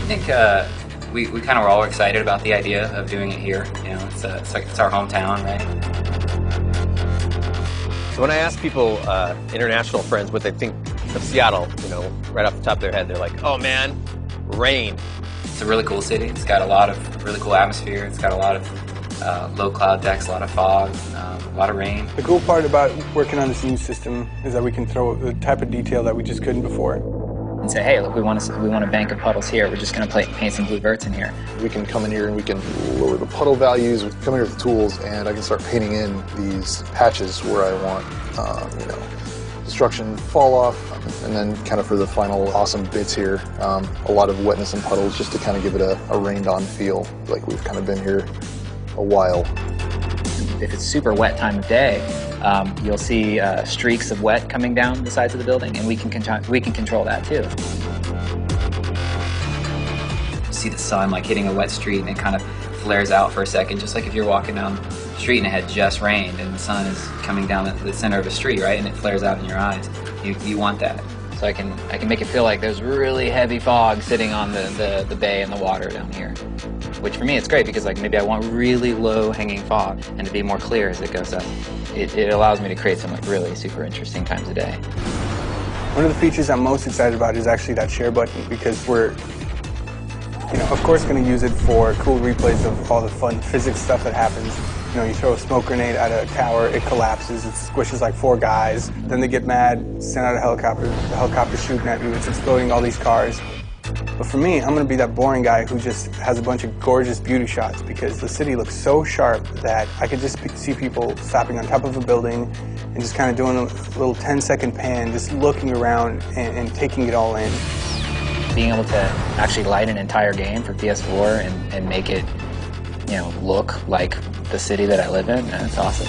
I think we kind of were all excited about the idea of doing it here. You know, it's our hometown, right? So when I ask people, international friends, what they think of Seattle, you know, right off the top of their head, they're like, oh man, rain. It's a really cool city. It's got a lot of really cool atmosphere. It's got a lot of low cloud decks, a lot of fog, a lot of rain. The cool part about working on this new system is that we can throw the type of detail that we just couldn't before. And say, hey, look, we want a bank of puddles here. We're just going to paint some blue verts in here. We can come in here and we can lower the puddle values. We can come in here with the tools, and I can start painting in these patches where I want, you know, destruction, fall off, and then kind of for the final awesome bits here, a lot of wetness and puddles just to kind of give it a rained-on feel, like we've kind of been here a while. If it's super wet time of day, you'll see streaks of wet coming down the sides of the building, and we can control that too. You see the sun like hitting a wet street, and it kind of flares out for a second, just like if you're walking down the street and it had just rained, and the sun is coming down the center of a street, right, and it flares out in your eyes. You want that. So I can make it feel like there's really heavy fog sitting on the bay and the water down here. Which for me it's great because like maybe I want really low hanging fog and to be more clear as it goes up. It allows me to create some like really super interesting times of day. One of the features I'm most excited about is actually that share button, because we're, you know, of course going to use it for cool replays of all the fun physics stuff that happens. You know, you throw a smoke grenade at a tower, it collapses, it squishes like 4 guys, then they get mad, send out a helicopter, the helicopter's shooting at you, it's exploding all these cars. But for me, I'm going to be that boring guy who just has a bunch of gorgeous beauty shots, because the city looks so sharp that I could just see people stopping on top of a building and just kind of doing a little 10-second pan, just looking around and taking it all in. Being able to actually light an entire game for PS4 and make it, you know, look like the city that I live in, that's awesome.